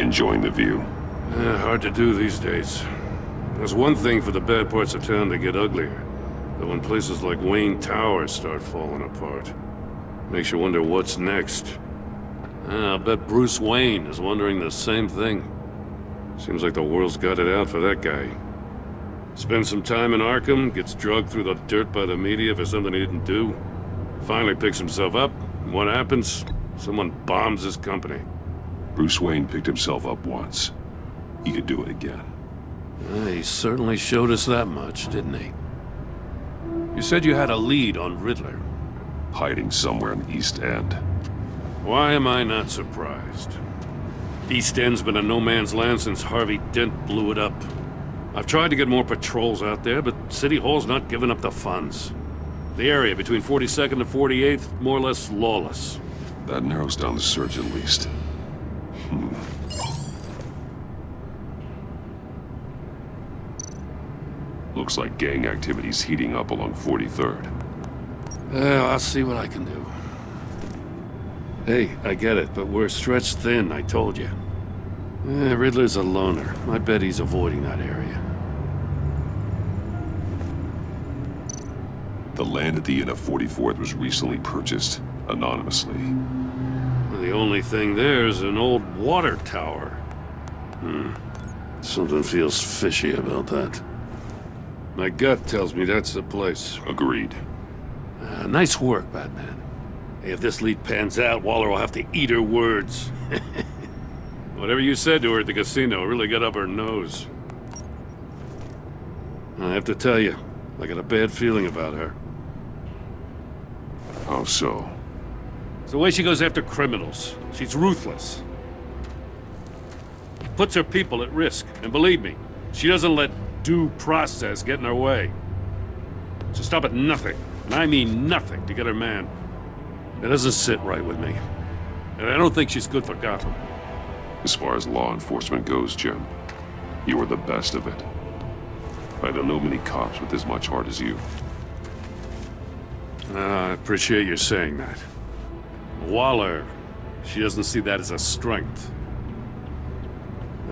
Enjoying the view? Hard to do these days. There's one thing for the bad parts of town to get uglier. But when places like Wayne Tower start falling apart, makes you wonder what's next. I'll bet Bruce Wayne is wondering the same thing. Seems like the world's got it out for that guy. Spends some time in Arkham, gets drugged through the dirt by the media for something he didn't do. Finally picks himself up, and what happens? Someone bombs his company. Bruce Wayne picked himself up once. He could do it again. He certainly showed us that much, didn't he? You said you had a lead on Riddler. Hiding somewhere in the East End. Why am I not surprised? East End's been a no-man's land since Harvey Dent blew it up. I've tried to get more patrols out there, but City Hall's not giving up the funds. The area between 42nd and 48th, more or less lawless. That narrows down the search at least. Looks like gang activity's heating up along 43rd. Well, I'll see what I can do. Hey, I get it, but we're stretched thin, I told you. Riddler's a loner. I bet he's avoiding that area. The land at the end of 44th was recently purchased, anonymously. Well, the only thing there is an old water tower. Something feels fishy about that. My gut tells me that's the place. Agreed. Nice work, Batman. Hey, if this lead pans out, Waller will have to eat her words. Whatever you said to her at the casino really got up her nose. I have to tell you, I got a bad feeling about her. How so? It's the way she goes after criminals. She's ruthless. Puts her people at risk. And believe me, she doesn't let due process get in her way. She'll stop at nothing, and I mean nothing, to get her man. It doesn't sit right with me. And I don't think she's good for Gotham. As far as law enforcement goes, Jim, you are the best of it. I don't know many cops with as much heart as you. I appreciate you saying that. Waller, she doesn't see that as a strength.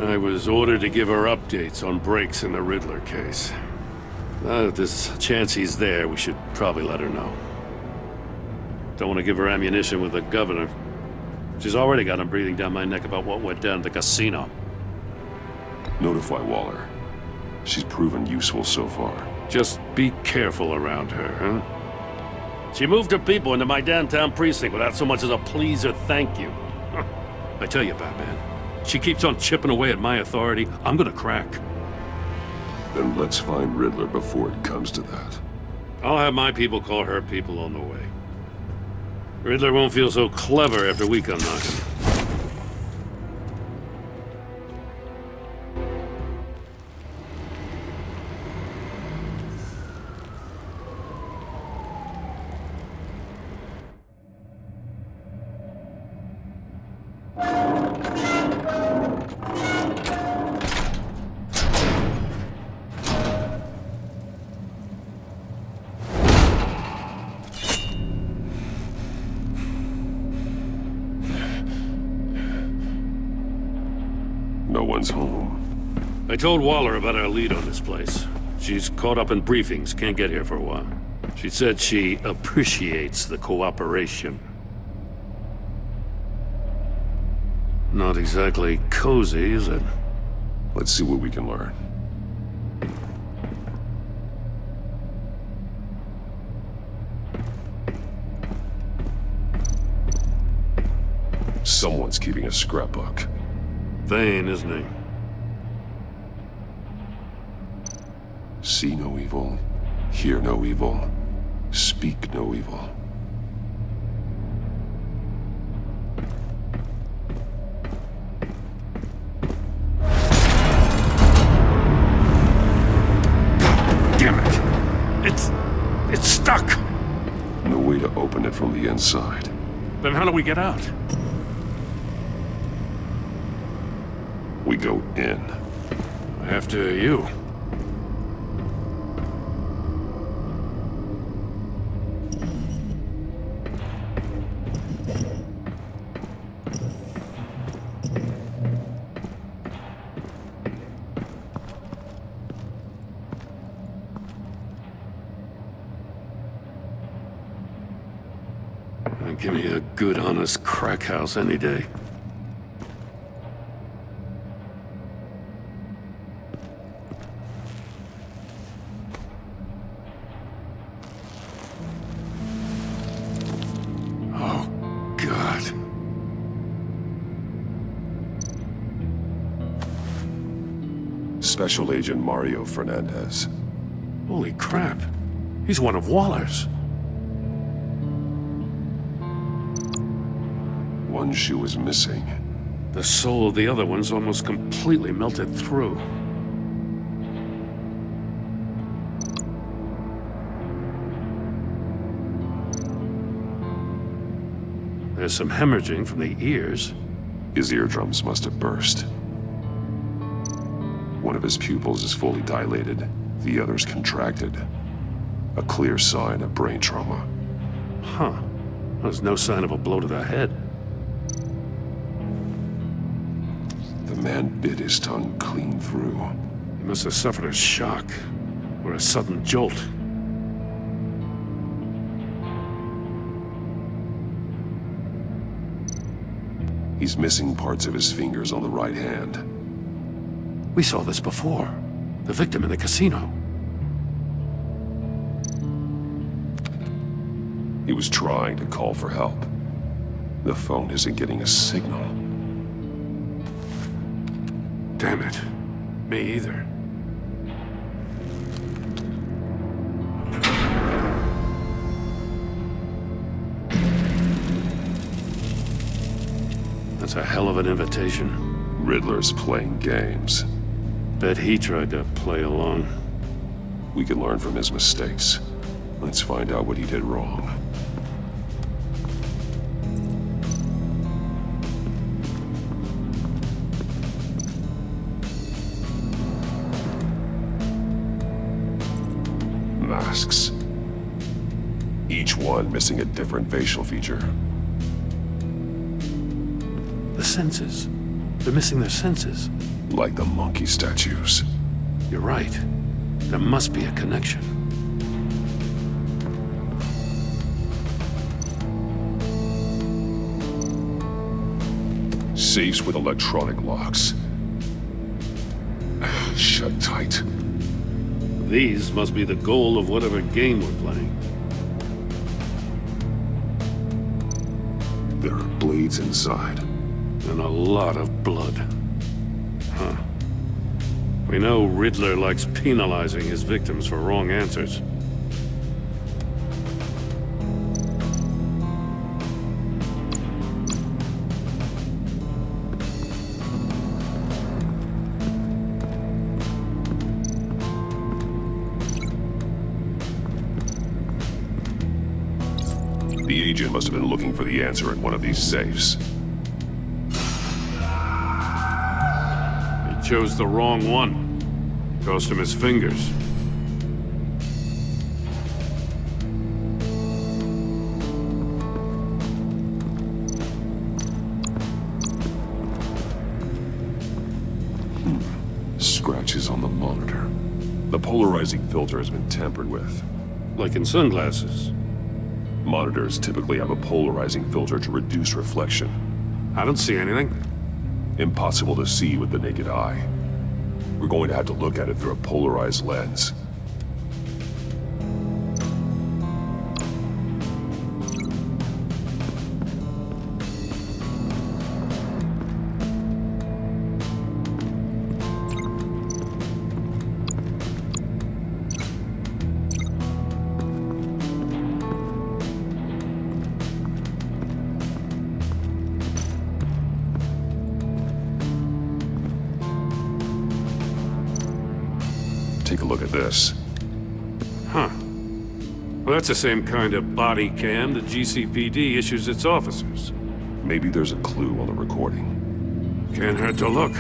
I was ordered to give her updates on breaks in the Riddler case. If there's a chance he's there, we should probably let her know. Don't want to give her ammunition with the governor. She's already got him breathing down my neck about what went down at the casino. Notify Waller. She's proven useful so far. Just be careful around her, huh? She moved her people into my downtown precinct without so much as a please or thank you. I tell you, Batman, she keeps on chipping away at my authority, I'm gonna crack. Then let's find Riddler before it comes to that. I'll have my people call her people on the way. Riddler won't feel so clever after we come knocking. No one's home. I told Waller about our lead on this place. She's caught up in briefings, can't get here for a while. She said she appreciates the cooperation. Not exactly cozy, is it? Let's see what we can learn. Someone's keeping a scrapbook. Vain, isn't he? See no evil, hear no evil, speak no evil. Damn it! It's stuck! No way to open it from the inside. Then how do we get out? We go in. After you. Give me a good, honest crack house any day. Oh, God. Special Agent Mario Fernandez. Holy crap. He's one of Waller's. One shoe is missing. The soul of the other one's almost completely melted through. There's some hemorrhaging from the ears. His eardrums must have burst. One of his pupils is fully dilated, the other's contracted. A clear sign of brain trauma. Huh. There's no sign of a blow to the head. The man bit his tongue clean through. He must have suffered a shock, or a sudden jolt. He's missing parts of his fingers on the right hand. We saw this before. The victim in the casino. He was trying to call for help. The phone isn't getting a signal. Damn it. Me either. That's a hell of an invitation. Riddler's playing games. Bet he tried to play along. We can learn from his mistakes. Let's find out what he did wrong. Masks. Each one missing a different facial feature. The senses. They're missing their senses. Like the monkey statues. You're right. There must be a connection. Safes with electronic locks. Shut tight. These must be the goal of whatever game we're playing. There are blades inside. And a lot of blood. Huh. We know Riddler likes penalizing his victims for wrong answers. The agent must have been looking for the answer in one of these safes. He chose the wrong one. Cost him his fingers. Scratches on the monitor. The polarizing filter has been tampered with. Like in sunglasses. Monitors typically have a polarizing filter to reduce reflection. I don't see anything. Impossible to see with the naked eye. We're going to have to look at it through a polarized lens. Take a look at this. Huh. Well, that's the same kind of body cam the GCPD issues its officers. Maybe there's a clue on the recording. Can't hurt to look.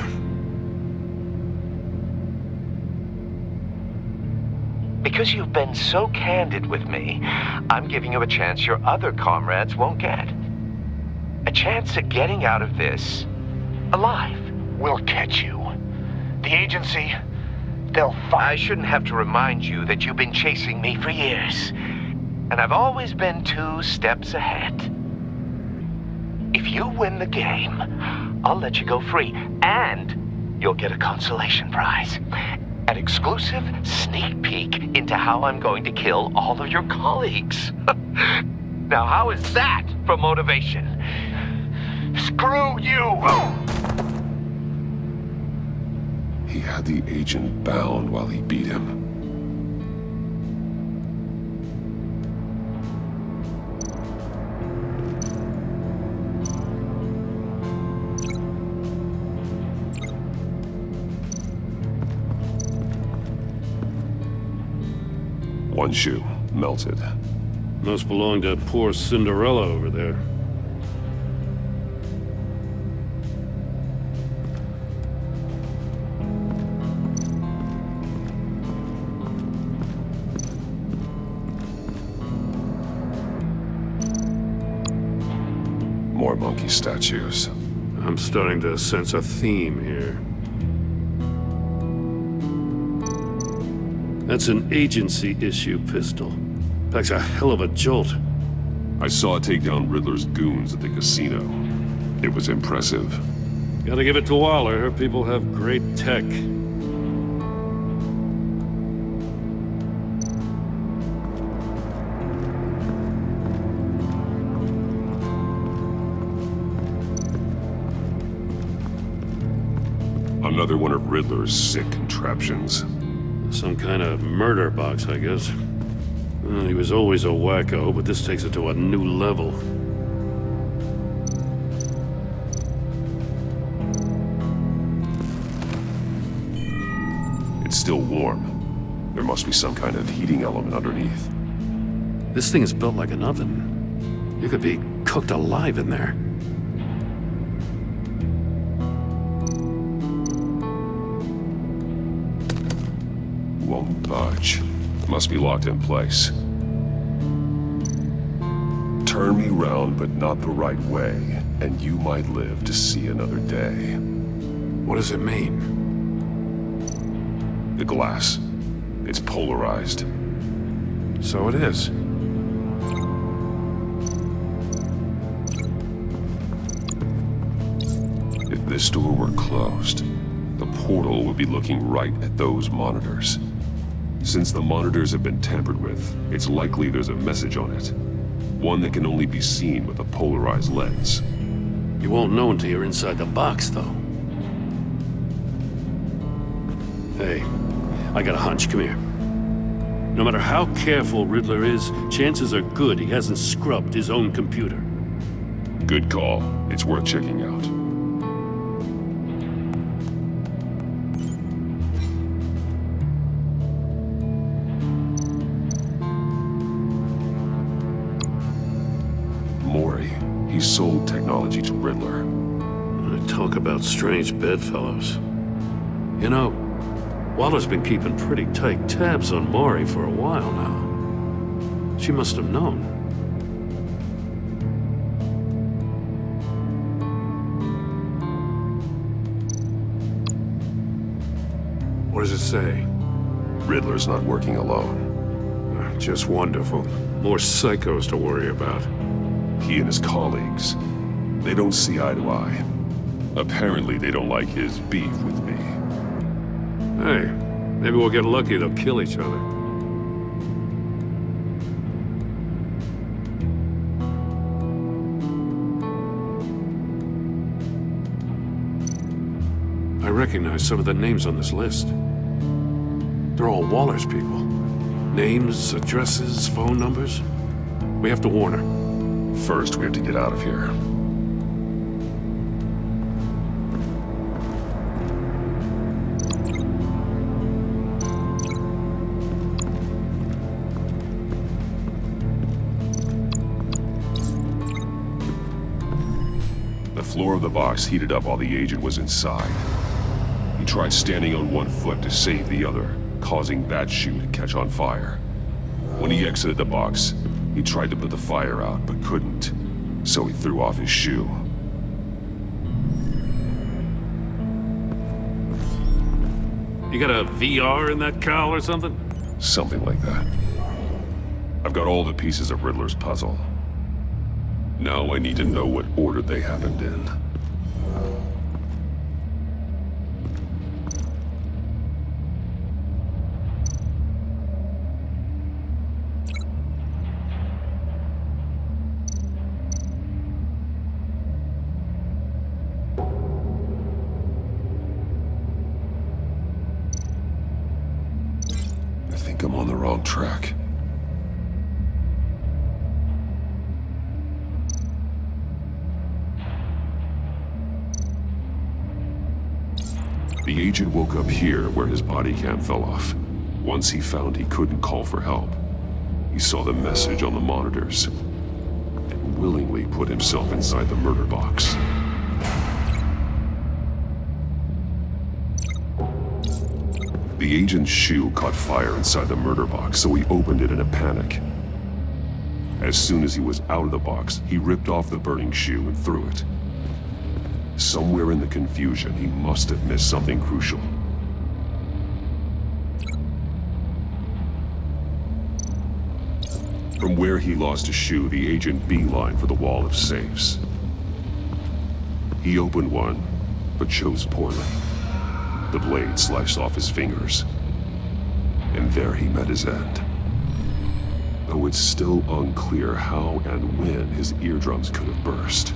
Because you've been so candid with me, I'm giving you a chance your other comrades won't get. A chance at getting out of this alive. We'll catch you. The agency, they'll I find shouldn't have to remind you that you've been chasing me for years. And I've always been 2 steps ahead. If you win the game, I'll let you go free, and you'll get a consolation prize. An exclusive sneak peek into how I'm going to kill all of your colleagues. Now, how is that for motivation? Screw you! He had the agent bound while he beat him. One shoe, melted. Must belong to poor Cinderella over there. More monkey statues. I'm starting to sense a theme here. That's an agency-issue pistol. Packs a hell of a jolt. I saw it take down Riddler's goons at the casino. It was impressive. Gotta give it to Waller. Her people have great tech. Another one of Riddler's sick contraptions. Some kind of murder box, I guess. Well, he was always a wacko, but this takes it to a new level. It's still warm. There must be some kind of heating element underneath. This thing is built like an oven. You could be cooked alive in there. Won't budge. Must be locked in place. Turn me round, but not the right way, and you might live to see another day. What does it mean? The glass. It's polarized. So it is. If this door were closed, the portal would be looking right at those monitors. Since the monitors have been tampered with, it's likely there's a message on it. One that can only be seen with a polarized lens. You won't know until you're inside the box, though. Hey, I got a hunch. Come here. No matter how careful Riddler is, chances are good he hasn't scrubbed his own computer. Good call. It's worth checking out. Mori. He sold technology to Riddler. Talk about strange bedfellows. You know, Waller's been keeping pretty tight tabs on Mori for a while now. She must have known. What does it say? Riddler's not working alone. Just wonderful. More psychos to worry about. He and his colleagues, they don't see eye to eye. Apparently they don't like his beef with me. Hey, maybe we'll get lucky. They'll kill each other. I recognize some of the names on this list. They're all Waller's people. Names, addresses, phone numbers. We have to warn her. First, we have to get out of here. The floor of the box heated up while the agent was inside. He tried standing on one foot to save the other, causing that shoe to catch on fire. When he exited the box, he tried to put the fire out, but couldn't, so he threw off his shoe. You got a VR in that cowl or something? Something like that. I've got all the pieces of Riddler's puzzle. Now I need to know what order they happened in. I think I'm on the wrong track. The agent woke up here where his body cam fell off. Once he found he couldn't call for help, he saw the message on the monitors and willingly put himself inside the murder box. The agent's shoe caught fire inside the murder box, so he opened it in a panic. As soon as he was out of the box, he ripped off the burning shoe and threw it. Somewhere in the confusion, he must have missed something crucial. From where he lost a shoe, the agent beelined for the wall of safes. He opened one, but chose poorly. The blade sliced off his fingers, and there he met his end. Though it's still unclear how and when his eardrums could have burst.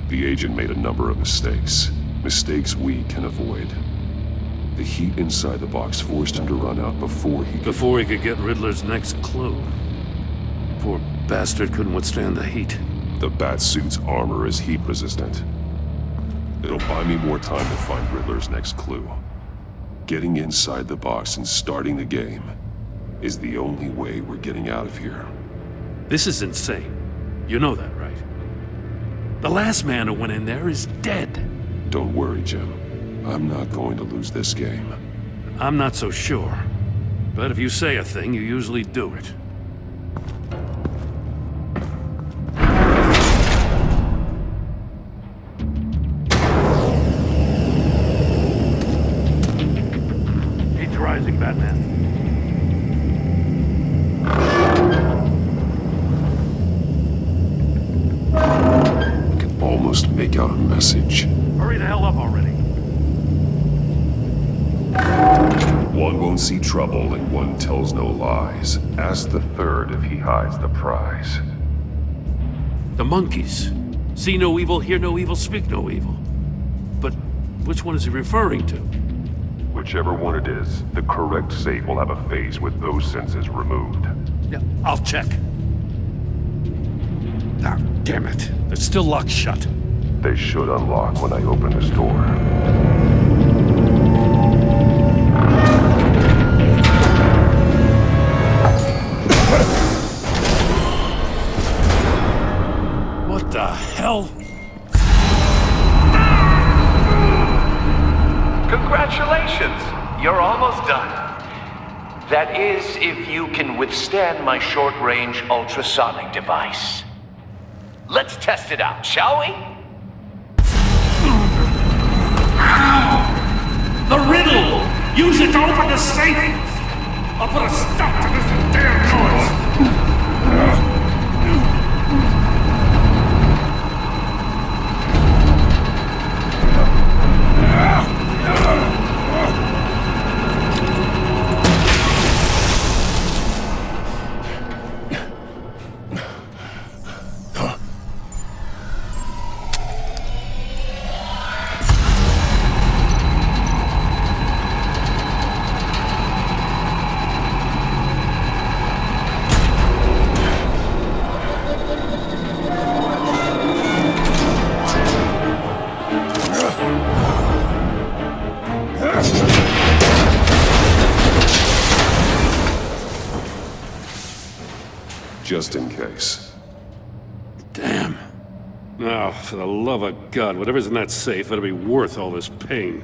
The agent made a number of mistakes. Mistakes we can avoid. The heat inside the box forced him to run out before he could get Riddler's next clue. Poor bastard couldn't withstand the heat. The Batsuit's armor is heat resistant. It'll buy me more time to find Riddler's next clue. Getting inside the box and starting the game is the only way we're getting out of here. This is insane. You know that, right? The last man who went in there is dead. Don't worry, Jim. I'm not going to lose this game. I'm not so sure. But if you say a thing, you usually do it. He's rising, Batman. Almost make out a message. Hurry the hell up already. One won't see trouble and one tells no lies. Ask the third if he hides the prize. The monkeys. See no evil, hear no evil, speak no evil. But which one is he referring to? Whichever one it is, the correct safe will have a phase with those senses removed. Yeah, I'll check. Ah, damn it. They're still locked shut. They should unlock when I open this door. What the hell? Congratulations! You're almost done. That is, if you can withstand my short-range ultrasonic device. Let's test it out, shall we? The riddle! Use it to open the safe! I'll put a stop to this damn noise! Just in case. Damn. Now, for the love of God, whatever's in that safe better be worth all this pain.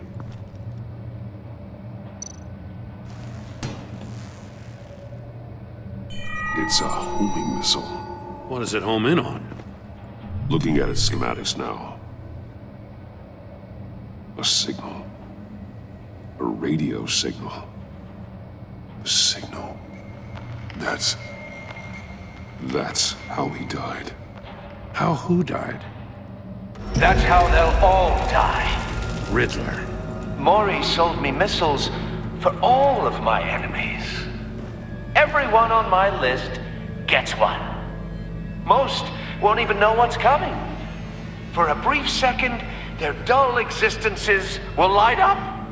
It's a homing missile. What does it home in on? Looking at its schematics now. A signal. A radio signal. A signal. That's how he died. How who died? That's how they'll all die. Riddler. Maury sold me missiles for all of my enemies. Everyone on my list gets one. Most won't even know what's coming. For a brief second, their dull existences will light up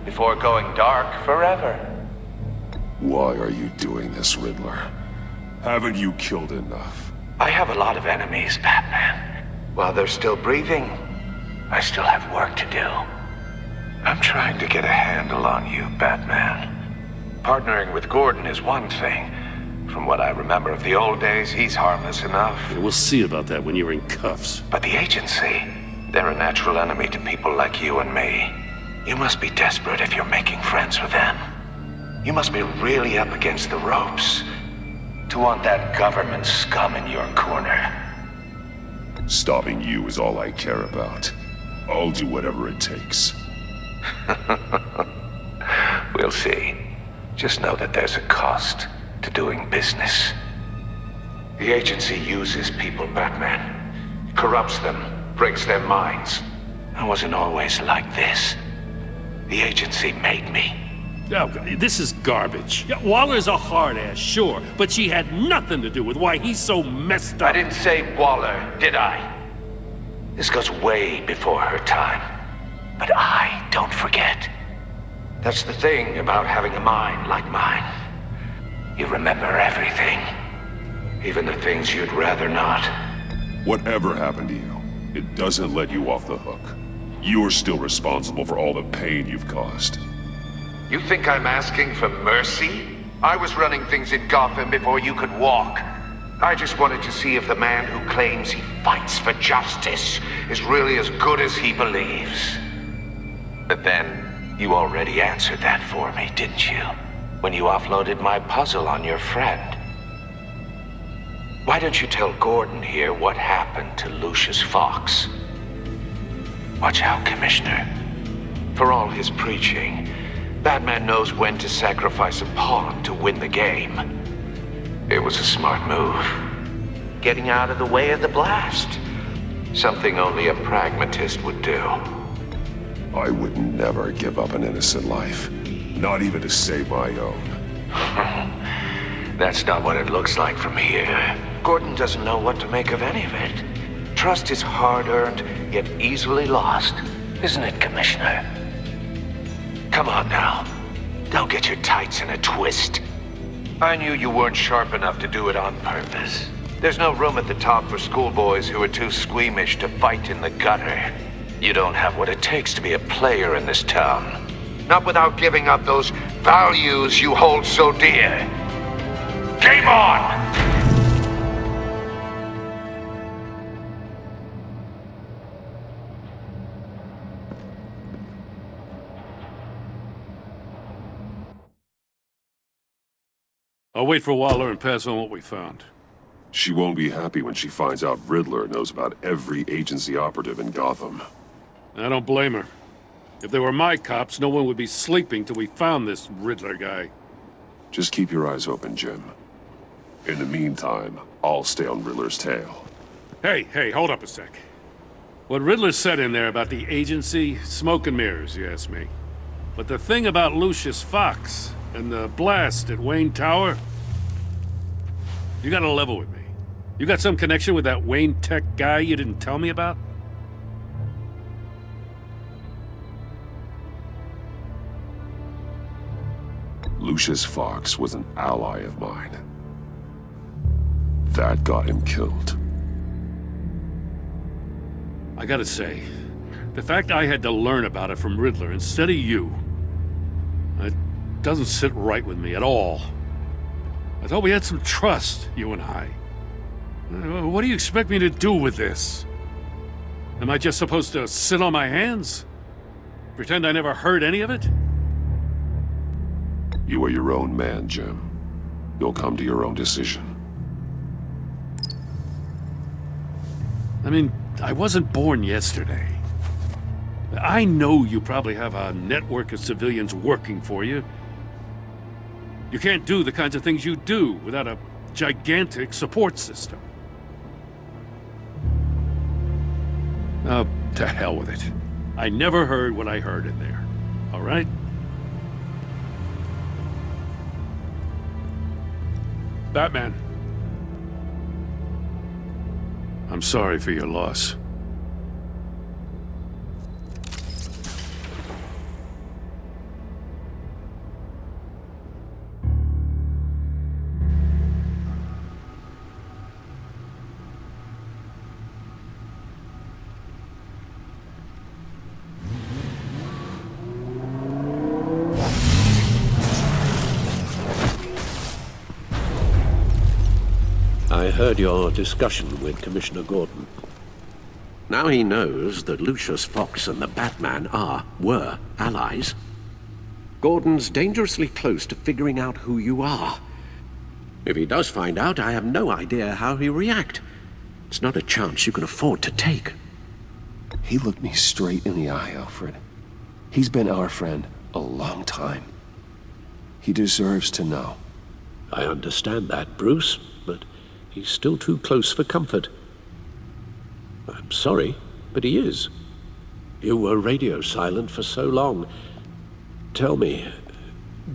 before going dark forever. Why are you doing this, Riddler? Haven't you killed enough? I have a lot of enemies, Batman. While they're still breathing, I still have work to do. I'm trying to get a handle on you, Batman. Partnering with Gordon is one thing. From what I remember of the old days, he's harmless enough. Yeah, we'll see about that when you're in cuffs. But the agency, they're a natural enemy to people like you and me. You must be desperate if you're making friends with them. You must be really up against the ropes to want that government scum in your corner. Stopping you is all I care about. I'll do whatever it takes. We'll see. Just know that there's a cost to doing business. The agency uses people, Batman. Corrupts them, breaks their minds. I wasn't always like this. The agency made me. Oh, this is garbage. Yeah, Waller's a hard-ass, sure, but she had nothing to do with why he's so messed up. I didn't say Waller, did I? This goes way before her time. But I don't forget. That's the thing about having a mind like mine. You remember everything. Even the things you'd rather not. Whatever happened to you, it doesn't let you off the hook. You're still responsible for all the pain you've caused. You think I'm asking for mercy? I was running things in Gotham before you could walk. I just wanted to see if the man who claims he fights for justice is really as good as he believes. But then, you already answered that for me, didn't you? When you offloaded my puzzle on your friend. Why don't you tell Gordon here what happened to Lucius Fox? Watch out, Commissioner. For all his preaching, Batman knows when to sacrifice a pawn to win the game. It was a smart move. Getting out of the way of the blast. Something only a pragmatist would do. I would never give up an innocent life. Not even to save my own. That's not what it looks like from here. Gordon doesn't know what to make of any of it. Trust is hard-earned, yet easily lost. Isn't it, Commissioner? Come on now. Don't get your tights in a twist. I knew you weren't sharp enough to do it on purpose. There's no room at the top for schoolboys who are too squeamish to fight in the gutter. You don't have what it takes to be a player in this town. Not without giving up those values you hold so dear. Game on! I'll wait for Waller and pass on what we found. She won't be happy when she finds out Riddler knows about every agency operative in Gotham. I don't blame her. If they were my cops, no one would be sleeping till we found this Riddler guy. Just keep your eyes open, Jim. In the meantime, I'll stay on Riddler's tail. Hey, hold up a sec. What Riddler said in there about the agency, smoke and mirrors, you ask me. But the thing about Lucius Fox and the blast at Wayne Tower, you gotta level with me. You got some connection with that Wayne Tech guy you didn't tell me about? Lucius Fox was an ally of mine. That got him killed. I gotta say, the fact I had to learn about it from Riddler instead of you, it doesn't sit right with me at all. I thought we had some trust, you and I. What do you expect me to do with this? Am I just supposed to sit on my hands? Pretend I never heard any of it? You are your own man, Jim. You'll come to your own decision. I mean, I wasn't born yesterday. I know you probably have a network of civilians working for you. You can't do the kinds of things you do without a gigantic support system. Oh, to hell with it. I never heard what I heard in there. All right? Batman. I'm sorry for your loss. I heard your discussion with Commissioner Gordon. Now he knows that Lucius Fox and the Batman were allies. Gordon's dangerously close to figuring out who you are. If he does find out, I have no idea how he'll react. It's not a chance you can afford to take. He looked me straight in the eye, Alfred. He's been our friend a long time. He deserves to know. I understand that, Bruce, but he's still too close for comfort. I'm sorry, but he is. You were radio silent for so long. Tell me,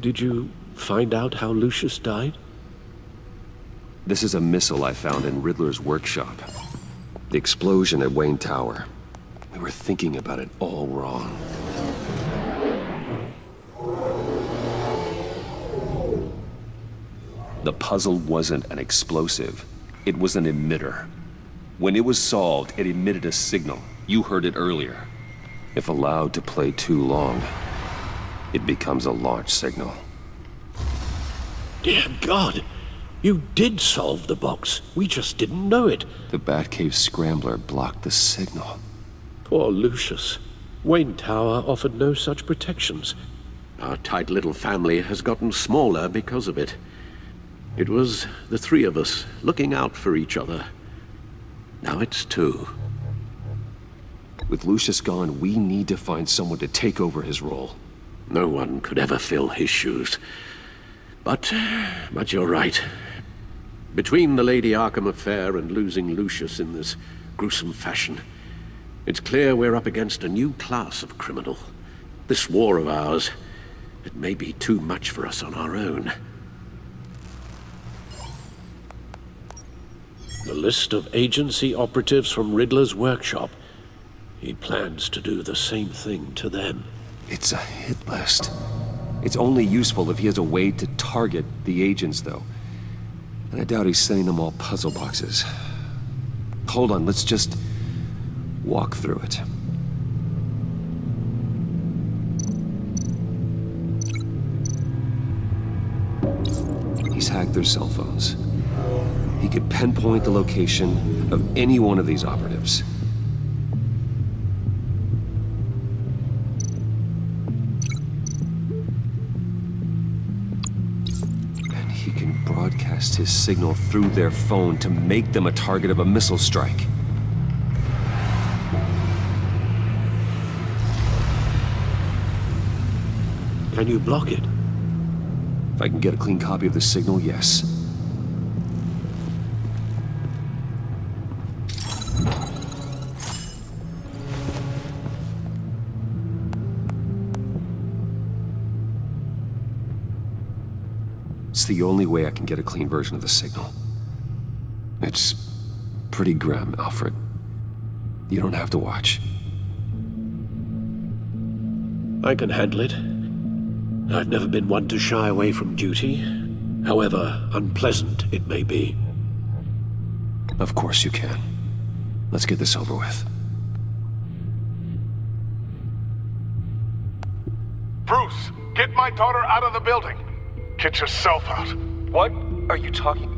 did you find out how Lucius died? This is a missile I found in Riddler's workshop. The explosion at Wayne Tower. We were thinking about it all wrong. The puzzle wasn't an explosive. It was an emitter. When it was solved, it emitted a signal. You heard it earlier. If allowed to play too long, it becomes a launch signal. Dear God! You did solve the box. We just didn't know it. The Batcave Scrambler blocked the signal. Poor Lucius. Wayne Tower offered no such protections. Our tight little family has gotten smaller because of it. It was the three of us looking out for each other. Now it's two. With Lucius gone, we need to find someone to take over his role. No one could ever fill his shoes. But you're right. Between the Lady Arkham affair and losing Lucius in this gruesome fashion, it's clear we're up against a new class of criminal. This war of ours, it may be too much for us on our own. The list of agency operatives from Riddler's workshop. He plans to do the same thing to them. It's a hit list. It's only useful if he has a way to target the agents, though. And I doubt he's sending them all puzzle boxes. Hold on, let's just walk through it. He's hacked their cell phones. He could pinpoint the location of any one of these operatives. And he can broadcast his signal through their phone to make them a target of a missile strike. Can you block it? If I can get a clean copy of the signal, yes. It's the only way I can get a clean version of the signal. It's pretty grim, Alfred. You don't have to watch. I can handle it. I've never been one to shy away from duty, however unpleasant it may be. Of course you can. Let's get this over with. Bruce, get my daughter out of the building. Get yourself out. What are you talking?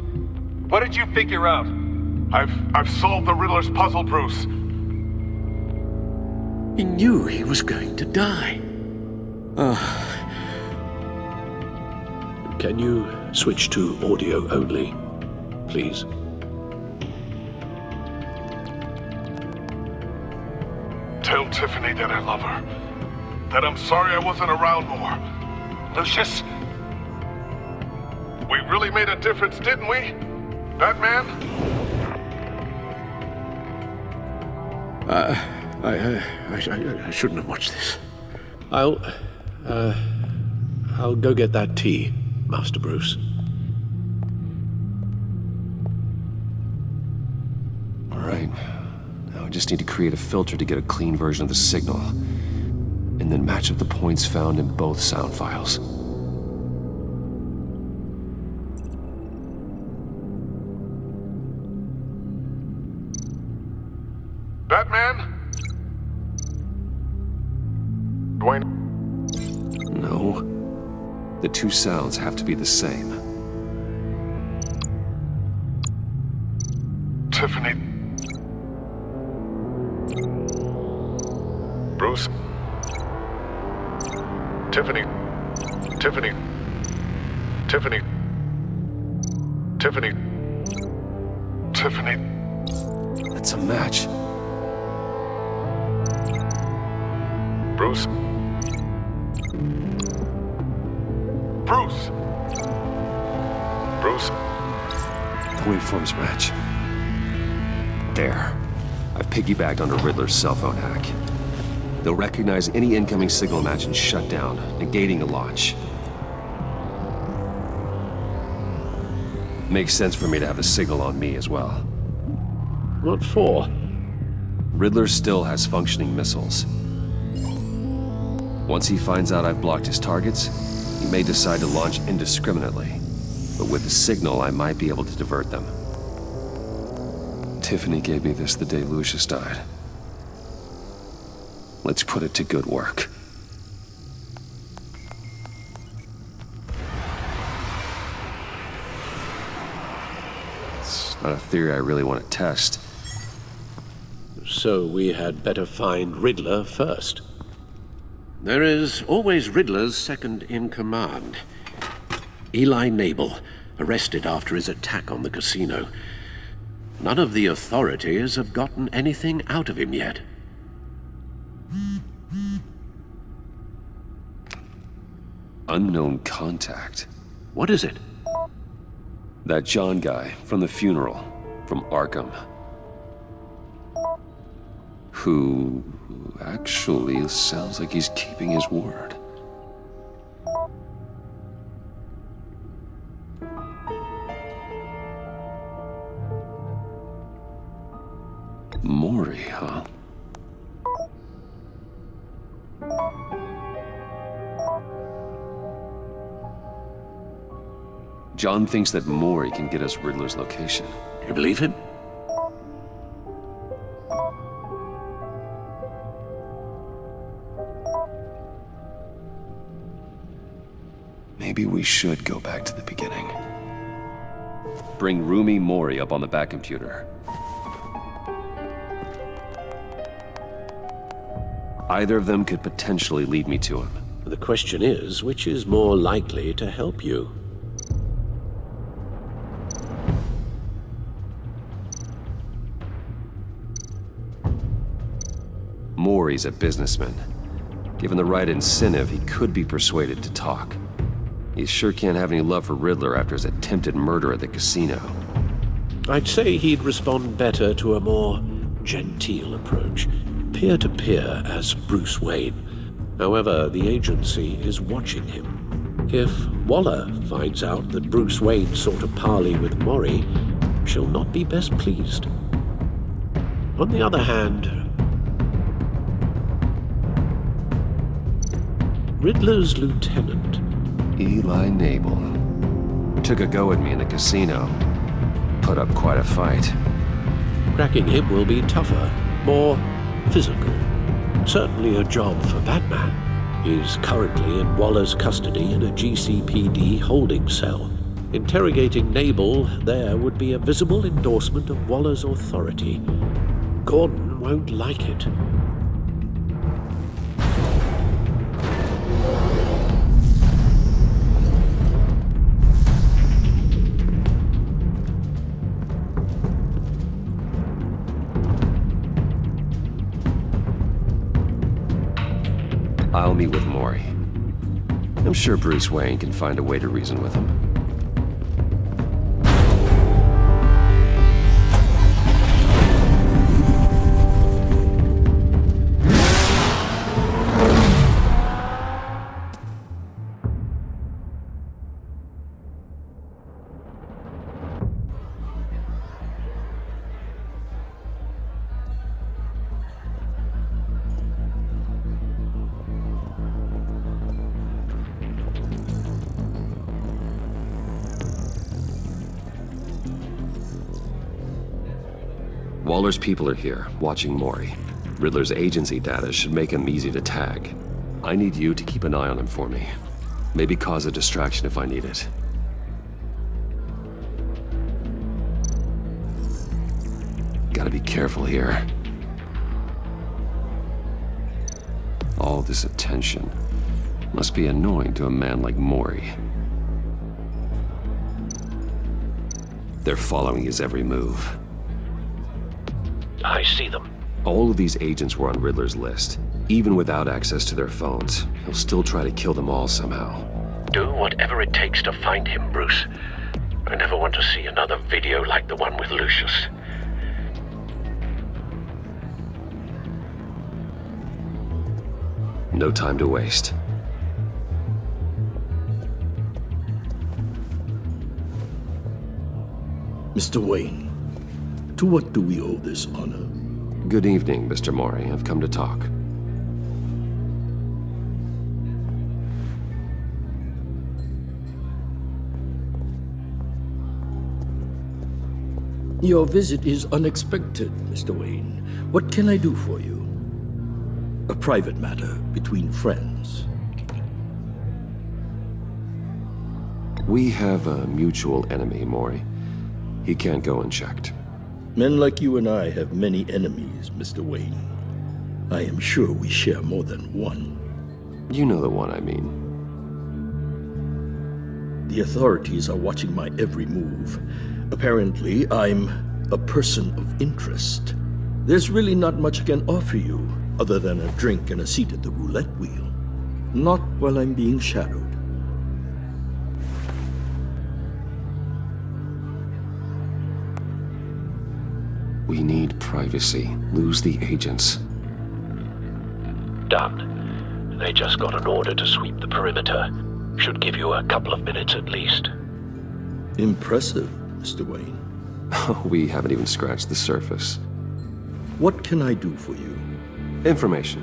What did you figure out? I've solved the Riddler's puzzle, Bruce. He knew he was going to die. Can you switch to audio only, please? Tell Tiffany that I love her. That I'm sorry I wasn't around more. Lucius? We really made a difference, didn't we? Batman? I shouldn't have watched this. I'll go get that tea, Master Bruce. All right. Now I just need to create a filter to get a clean version of the signal, and then match up the points found in both sound files. Batman? Dwayne? No. The two sounds have to be the same. Tiffany? Bruce? Tiffany? Tiffany? Tiffany? Tiffany? Tiffany? That's a match. Bruce? Bruce? Bruce? The waveforms match. There. I've piggybacked onto Riddler's cell phone hack. They'll recognize any incoming signal match and shut down, negating a launch. Makes sense for me to have the signal on me as well. What for? Riddler still has functioning missiles. Once he finds out I've blocked his targets, he may decide to launch indiscriminately. But with the signal, I might be able to divert them. Tiffany gave me this the day Lucius died. Let's put it to good work. It's not a theory I really want to test. So we had better find Riddler first. There is always Riddler's second-in-command. Eli Nabel, arrested after his attack on the casino. None of the authorities have gotten anything out of him yet. Unknown contact. What is it? That John guy from the funeral, from Arkham. Who actually sounds like he's keeping his word. Mori, huh? John thinks that Mori can get us Riddler's location. You believe him? Maybe we should go back to the beginning. Bring Rumi Mori up on the back computer. Either of them could potentially lead me to him. The question is, which is more likely to help you? Mori's a businessman. Given the right incentive, he could be persuaded to talk. He sure can't have any love for Riddler after his attempted murder at the casino. I'd say he'd respond better to a more genteel approach, peer-to-peer as Bruce Wayne. However, the agency is watching him. If Waller finds out that Bruce Wayne sought a parley with Mori, she'll not be best pleased. On the other hand, Riddler's lieutenant, Eli Nabel, took a go at me in the casino. Put up quite a fight. cracking him will be tougher, more physical. Certainly a job for Batman. He's currently in Waller's custody in a GCPD holding cell. Interrogating Nabel there would be a visible endorsement of Waller's authority. Gordon won't like it. I'll meet with Mori. I'm sure Bruce Wayne can find a way to reason with him. Waller's people are here, watching Mori. Riddler's agency data should make him easy to tag. I need you to keep an eye on him for me. Maybe cause a distraction if I need it. Gotta be careful here. All this attention must be annoying to a man like Mori. They're following his every move. I see them. All of these agents were on Riddler's list. Even without access to their phones, he'll still try to kill them all somehow. Do whatever it takes to find him, Bruce. I never want to see another video like the one with Lucius. No time to waste. Mr. Wayne, to what do we owe this honor? Good evening, Mr. Mori. I've come to talk. Your visit is unexpected, Mr. Wayne. What can I do for you? A private matter between friends. We have a mutual enemy, Mori. He can't go unchecked. Men like you and I have many enemies, Mr. Wayne. I am sure we share more than one. You know the one I mean. The authorities are watching my every move. Apparently, I'm a person of interest. There's really not much I can offer you, other than a drink and a seat at the roulette wheel. Not while I'm being shadowed. We need privacy. Lose the agents. Done. They just got an order to sweep the perimeter. Should give you a couple of minutes at least. Impressive, Mr. Wayne. We haven't even scratched the surface. What can I do for you? Information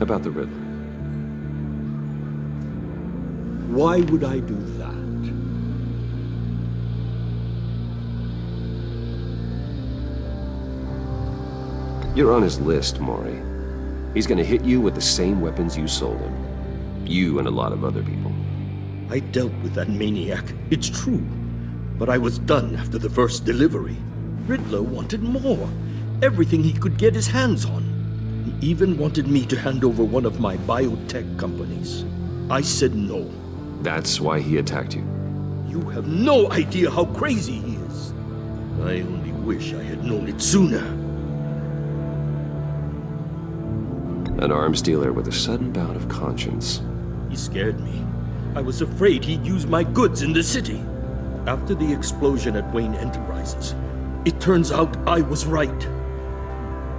about the Riddler. Why would I do that? You're on his list, Mori. He's gonna hit you with the same weapons you sold him. You and a lot of other people. I dealt with that maniac, it's true. But I was done after the first delivery. Riddler wanted more. Everything he could get his hands on. He even wanted me to hand over one of my biotech companies. I said no. That's why he attacked you. You have no idea how crazy he is. I only wish I had known it sooner. An arms dealer with a sudden bout of conscience. He scared me. I was afraid he'd use my goods in the city. After the explosion at Wayne Enterprises, it turns out I was right.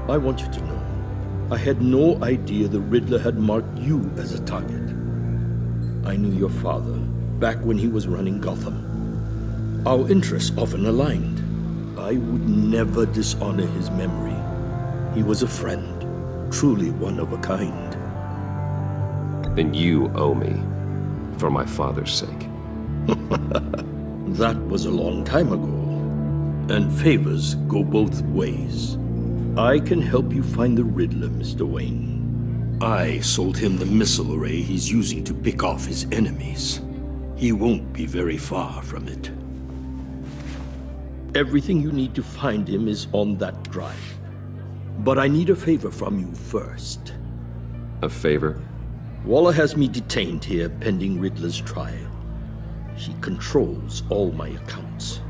I want you to know, I had no idea the Riddler had marked you as a target. I knew your father back when he was running Gotham. Our interests often aligned. I would never dishonor his memory. He was a friend, truly one of a kind. Then you owe me, for my father's sake. That was a long time ago, and favors go both ways. I can help you find the Riddler, Mr. Wayne. I sold him the missile array he's using to pick off his enemies. He won't be very far from it. Everything you need to find him is on that drive. But I need a favor from you first. A favor? Waller has me detained here pending Riddler's trial. He controls all my accounts.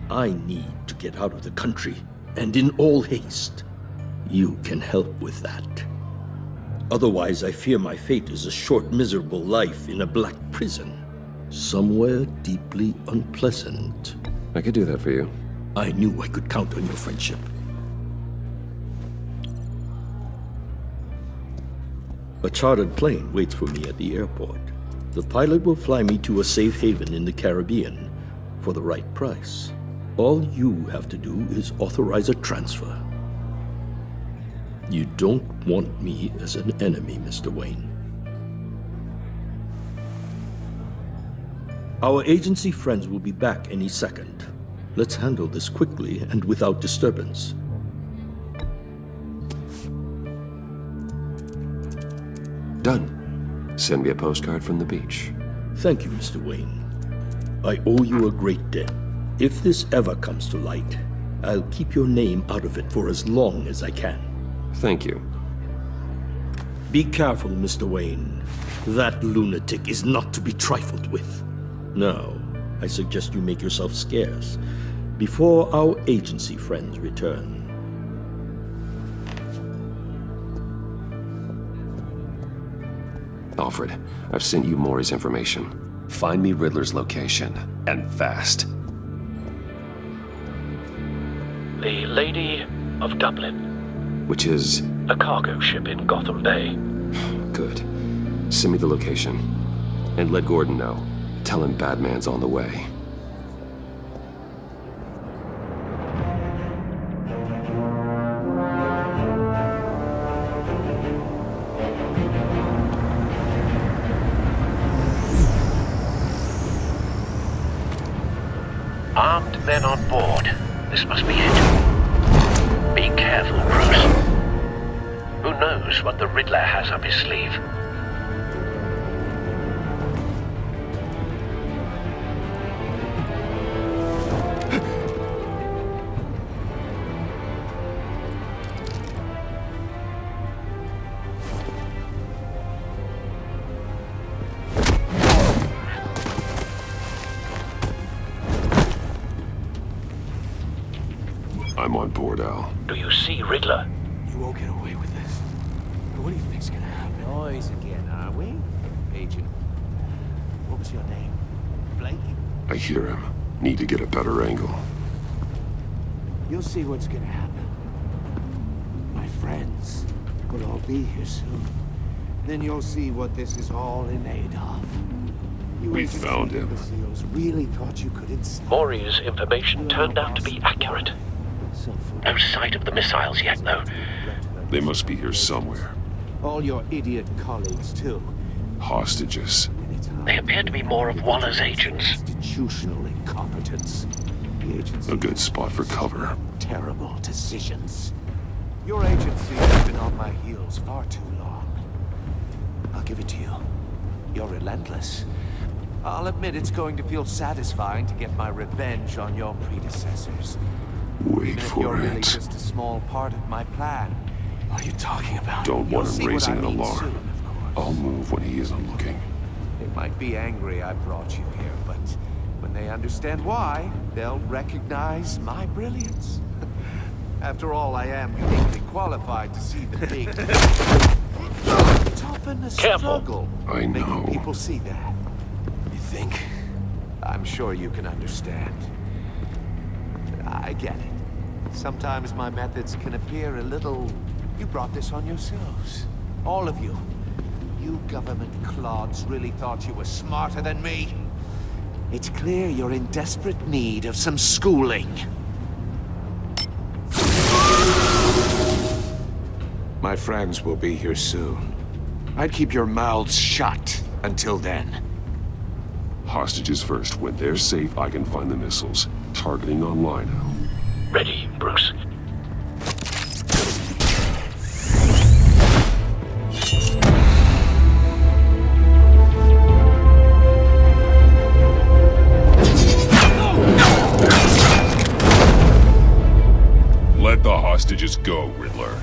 I need to get out of the country, and in all haste. You can help with that. Otherwise, I fear my fate is a short, miserable life in a black prison. Somewhere deeply unpleasant. I could do that for you. I knew I could count on your friendship. A chartered plane waits for me at the airport. The pilot will fly me to a safe haven in the Caribbean for the right price. All you have to do is authorize a transfer. You don't want me as an enemy, Mr. Wayne. Our agency friends will be back any second. Let's handle this quickly and without disturbance. Done. Send me a postcard from the beach. Thank you, Mr. Wayne. I owe you a great debt. If this ever comes to light, I'll keep your name out of it for as long as I can. Thank you. Be careful, Mr. Wayne. That lunatic is not to be trifled with. Now, I suggest you make yourself scarce before our agency friends return. Alfred, I've sent you Maury's information. Find me Riddler's location, and fast. The Lady of Dublin. Which is? A cargo ship in Gotham Bay. Good. Send me the location. And let Gordon know. Tell him Batman's on the way. Armed men on board. This must be it. Be careful, Bruce. Who knows what the Riddler has up his sleeve? I'm on board, Al. Do you see Riddler? You won't get away with this. What do you think's gonna happen? Noise again, are we? Agent, what was your name? Blake? I hear him. Need to get a better angle. You'll see what's gonna happen. My friends will all be here soon. Then you'll see what this is all in aid of. You We agents found and him. imbeciles really thought you could install. Maury's information turned out to be accurate. No sight of the missiles yet, though. They must be here somewhere. All your idiot colleagues, too. Hostages. They appear to be more of Waller's agents. Institutional incompetence. The agency A good spot for cover. terrible decisions. Your agency has been on my heels far too long. I'll give it to you. You're relentless. I'll admit it's going to feel satisfying to get my revenge on your predecessors. Wait Even if you're for really it. just a small part of my plan. What are you talking about? Don't You'll want him see what raising I an mean alarm. soon, of course. I'll move when he isn't looking. They might be angry I brought you here, but when they understand why, they'll recognize my brilliance. After all, I am uniquely qualified to see the big toughen the Careful. struggle. I know. Making people see that. You think? I'm sure you can understand. I get it. Sometimes my methods can appear a little... You brought this on yourselves. All of you. You government clods really thought you were smarter than me. It's clear you're in desperate need of some schooling. My friends will be here soon. I'd keep your mouths shut until then. Hostages first. When they're safe, I can find the missiles. Targeting online now. Ready, Bruce. Let the hostages go, Riddler.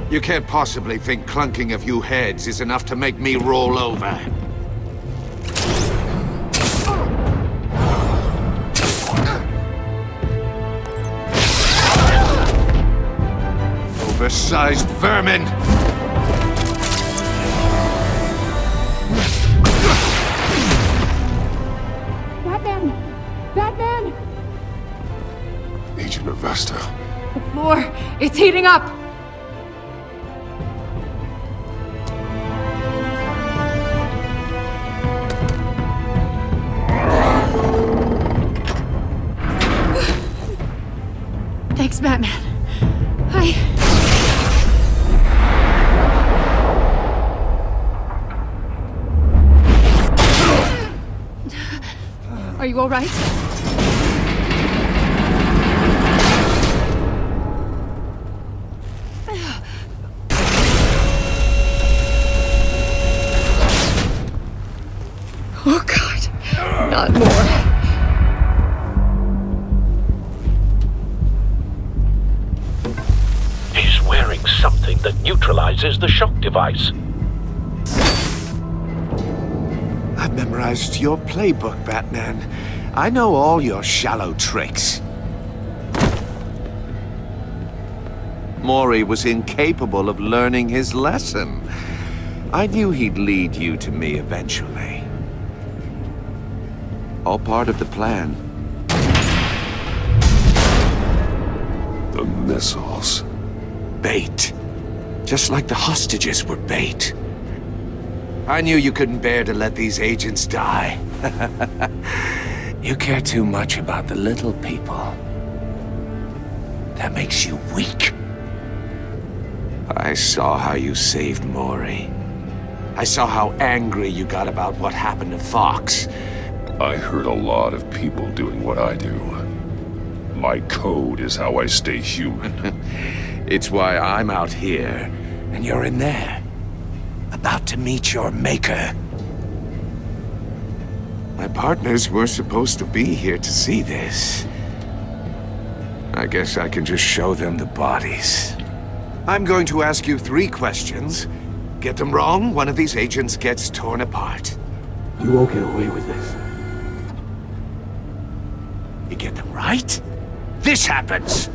You can't possibly think clunking a few heads is enough to make me roll over. Oversized vermin! Batman! Batman! Agent Avesta. The floor, it's heating up! Thanks, Batman. Are you all right? Oh, God. Not more. He's wearing something that neutralizes the shock device. I've memorized your playbook, Batman. I know all your shallow tricks. Mori was incapable of learning his lesson. I knew he'd lead you to me eventually. All part of the plan. The missiles. Bait. Just like the hostages were bait. I knew you couldn't bear to let these agents die. You care too much about the little people. That makes you weak. I saw how you saved Mori. I saw how angry you got about what happened to Fox. I heard a lot of people doing what I do. My code is how I stay human. It's why I'm out here, and you're in there. About to meet your maker. My partners were supposed to be here to see this. I guess I can just show them the bodies. I'm going to ask you 3 questions. Get them wrong, one of these agents gets torn apart. You won't get away with this. You get them right, this happens!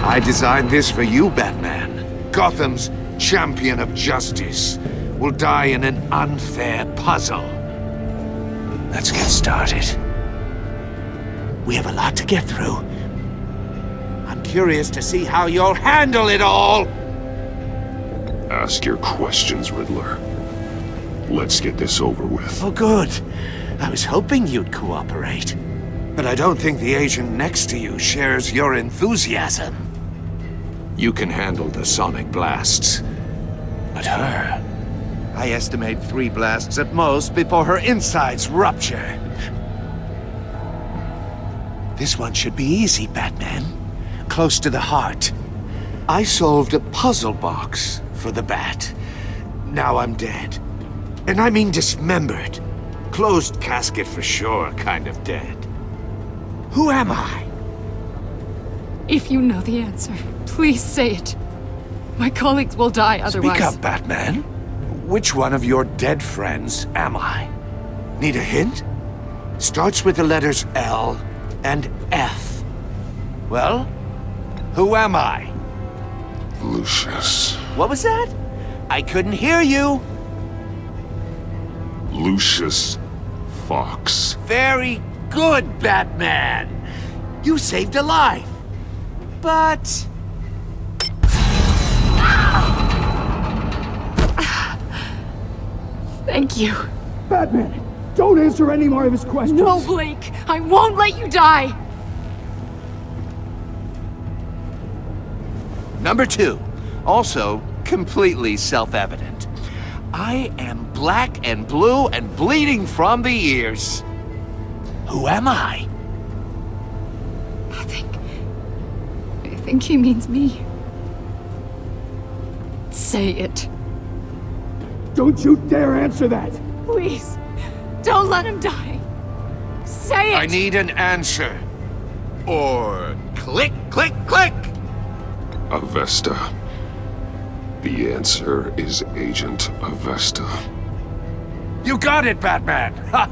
I designed this for you, Batman. Gotham's champion of justice will die in an unfair puzzle. Let's get started. We have a lot to get through. I'm curious to see how you'll handle it all! Ask your questions, Riddler. Let's get this over with. Oh, good. I was hoping you'd cooperate. But I don't think the agent next to you shares your enthusiasm. You can handle the sonic blasts. But her... I estimate 3 blasts at most before her insides rupture. This one should be easy, Batman. Close to the heart. I solved a puzzle box for the Bat. Now I'm dead. And I mean dismembered. Closed casket for sure, kind of dead. Who am I? If you know the answer, please say it. My colleagues will die otherwise. Speak up, Batman. Which one of your dead friends am I? Need a hint? Starts with the letters L and F. Well, who am I? Lucius. What was that? I couldn't hear you. Lucius Fox. Very good, Batman. You saved a life. But... Thank you. Batman, don't answer any more of his questions. No, Blake. I won't let you die. Number 2. Also completely self-evident. I am black and blue and bleeding from the ears. Who am I? I think he means me. Say it. Don't you dare answer that! Please, don't let him die. Say it! I need an answer. Or click, click, click! Avesta. The answer is Agent Avesta. You got it, Batman! Ha!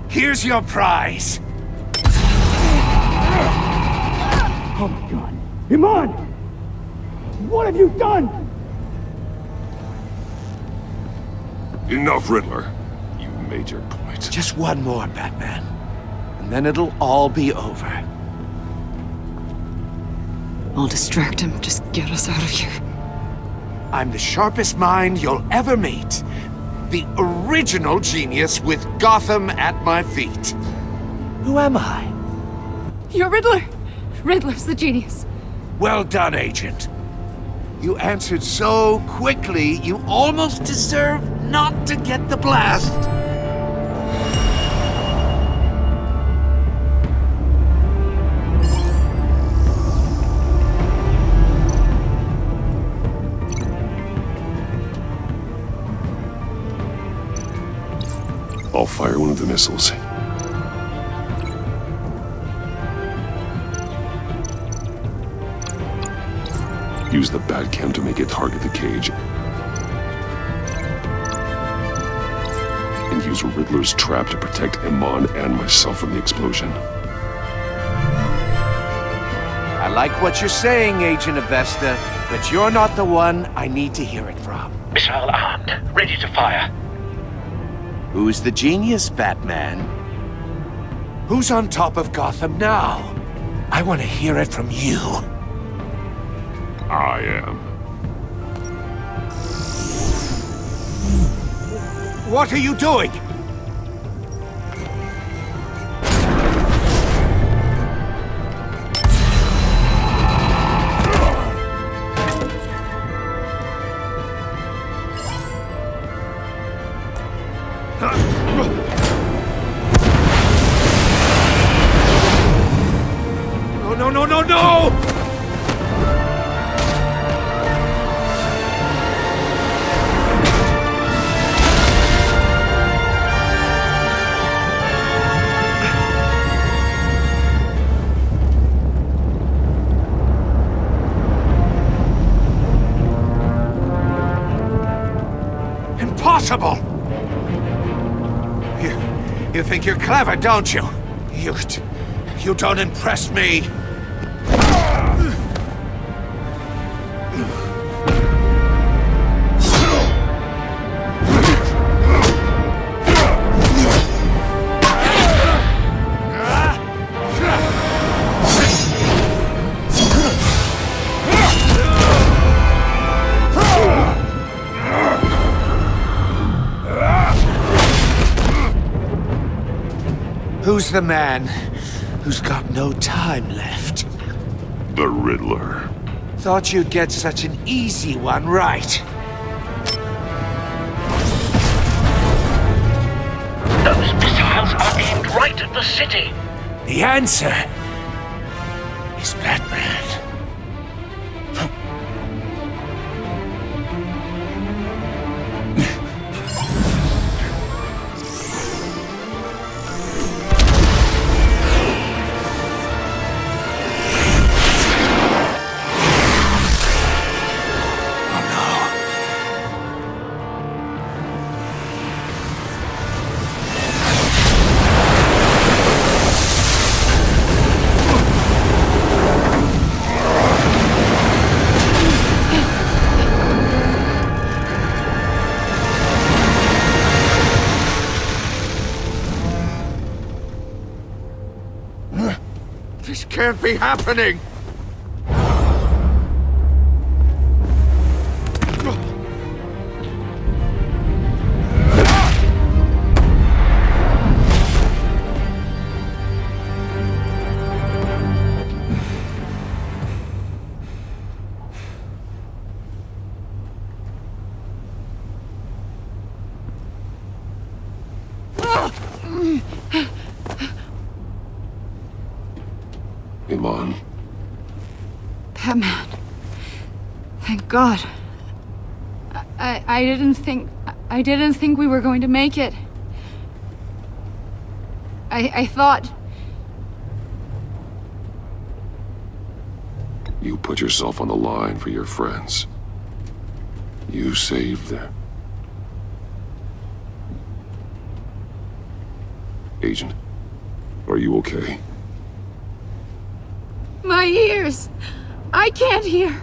Here's your prize! Oh my god. Iman! What have you done? Enough, Riddler. You made your point. Just one more, Batman. And then it'll all be over. I'll distract him. Just get us out of here. I'm the sharpest mind you'll ever meet. The original genius with Gotham at my feet. Who am I? You're Riddler. Riddler's the genius. Well done, Agent. You answered so quickly, you almost deserve not to get the blast. I'll fire one of the missiles. Use the Batcam to make it target the cage. And use Riddler's trap to protect Iman and myself from the explosion. I like what you're saying, Agent Avesta, but you're not the one I need to hear it from. Missile armed, ready to fire. Who's the genius, Batman? Who's on top of Gotham now? I want to hear it from you. I am. What are you doing? No! Impossible! You think you're clever, don't you? You don't impress me. Who's the man who's got no time left? The Riddler. Thought you'd get such an easy one right. Those missiles are aimed right at the city. The answer is Batman. This can't be happening! Iman. Batman. Thank God. I didn't think we were going to make it. I thought... You put yourself on the line for your friends. You saved them. Agent, are you okay? My ears! I can't hear!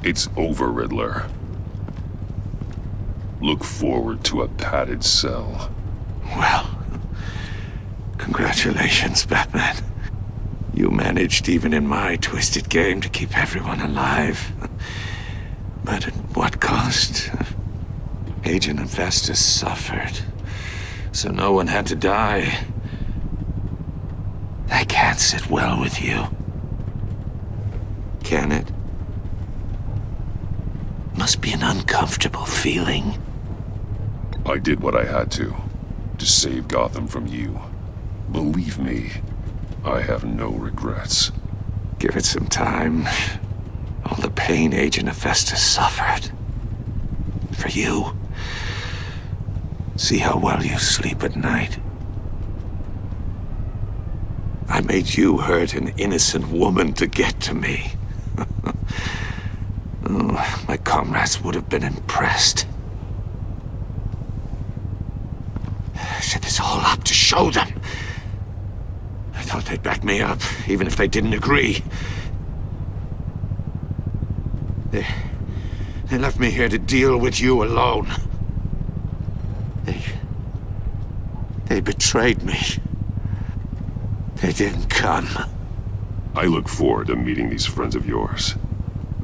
It's over, Riddler. Look forward to a padded cell. Well, congratulations, Batman. You managed, even in my twisted game, to keep everyone alive. But at what cost? Agent Avesta suffered, so no one had to die. That can't sit well with you. Can it? must be an uncomfortable feeling. I did what I had to save Gotham from you. Believe me, I have no regrets. Give it some time. All the pain Agent Avesta suffered. For you. See how well you sleep at night. I made you hurt an innocent woman to get to me. Oh, my comrades would have been impressed. I set this all up to show them. I thought they'd back me up, even if they didn't agree. They left me here to deal with you alone. They betrayed me. They didn't come. I look forward to meeting these friends of yours.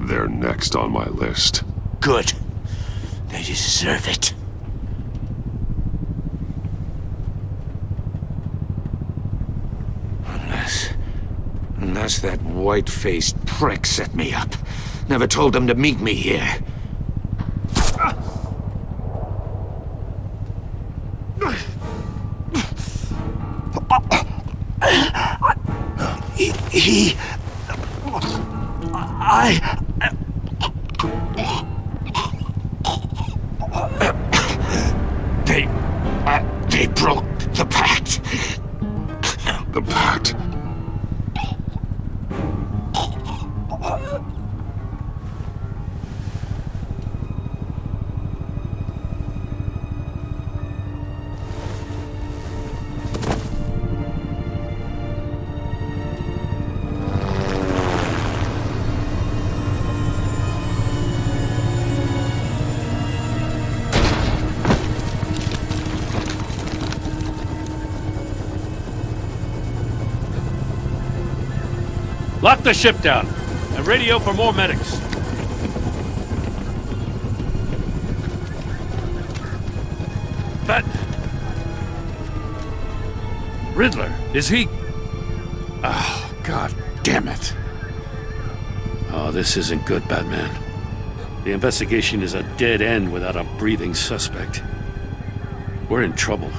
They're next on my list. Good. They deserve it. Unless that white-faced prick set me up. Never told them to meet me here. They broke the pact. The pact? Lock the ship down and radio for more medics. Riddler, is he... Oh, God damn it. Oh, this isn't good, Batman. The investigation is a dead end without a breathing suspect. We're in trouble.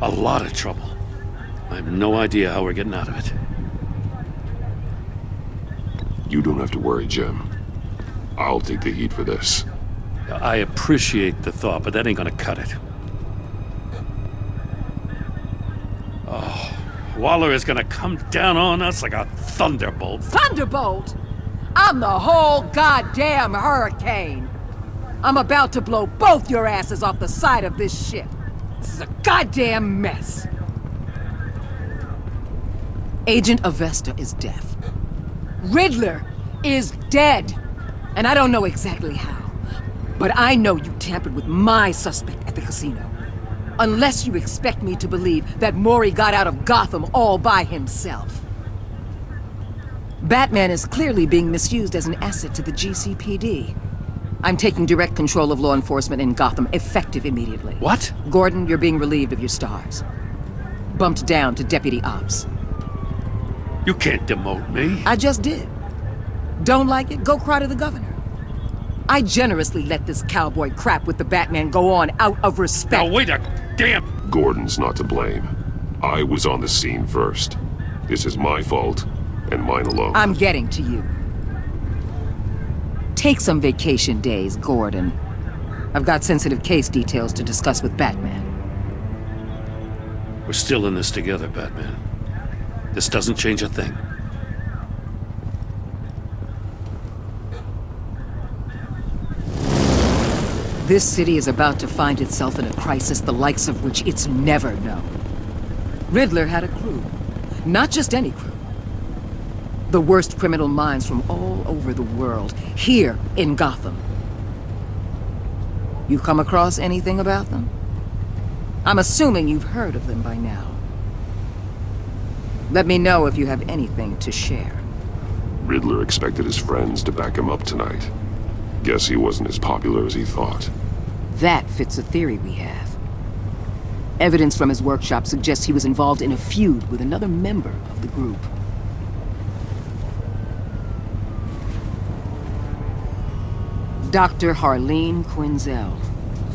A lot of trouble. I have no idea how we're getting out of it. You don't have to worry, Jim. I'll take the heat for this. I appreciate the thought, but that ain't gonna cut it. Oh, Waller is gonna come down on us like a thunderbolt. Thunderbolt? I'm the whole goddamn hurricane. I'm about to blow both your asses off the side of this ship. This is a goddamn mess. Agent Avesta is deaf. Riddler is dead. And I don't know exactly how. But I know you tampered with my suspect at the casino. Unless you expect me to believe that Mori got out of Gotham all by himself. Batman is clearly being misused as an asset to the GCPD. I'm taking direct control of law enforcement in Gotham, effective immediately. What? Gordon, you're being relieved of your stars. Bumped down to Deputy Ops. You can't demote me. I just did. Don't like it? Go cry to the governor. I generously let this cowboy crap with the Batman go on out of respect. Now wait a damn... Gordon's not to blame. I was on the scene first. This is my fault, and mine alone. I'm getting to you. Take some vacation days, Gordon. I've got sensitive case details to discuss with Batman. We're still in this together, Batman. This doesn't change a thing. This city is about to find itself in a crisis the likes of which it's never known. Riddler had a crew. Not just any crew. The worst criminal minds from all over the world, here in Gotham. You come across anything about them? I'm assuming you've heard of them by now. Let me know if you have anything to share. Riddler expected his friends to back him up tonight. Guess he wasn't as popular as he thought. That fits a theory we have. Evidence from his workshop suggests he was involved in a feud with another member of the group. Dr. Harleen Quinzel,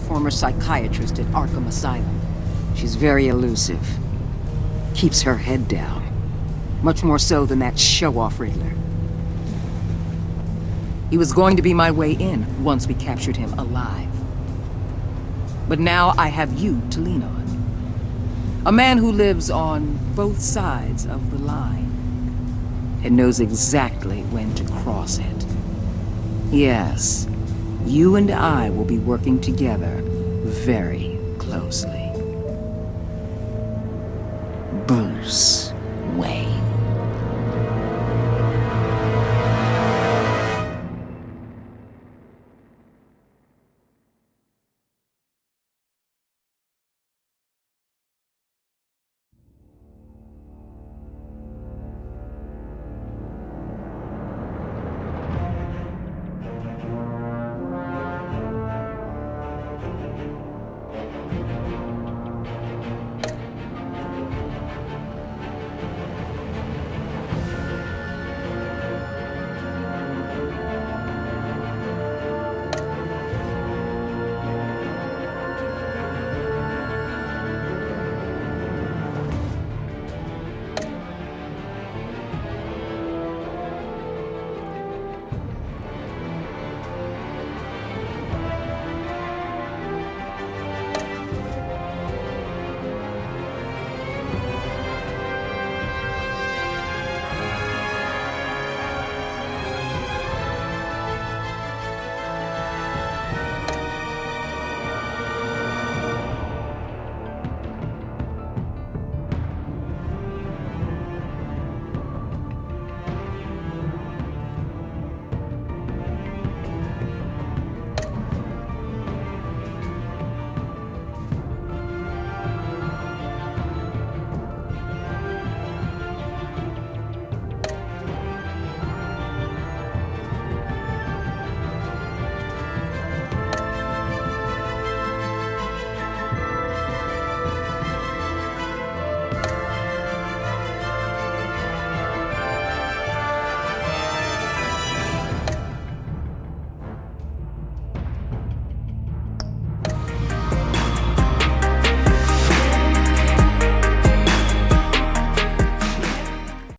former psychiatrist at Arkham Asylum. She's very elusive. Keeps her head down. Much more so than that show-off Riddler. He was going to be my way in once we captured him alive. But now I have you to lean on. A man who lives on both sides of the line and knows exactly when to cross it. Yes, you and I will be working together very closely. Bruce Wayne.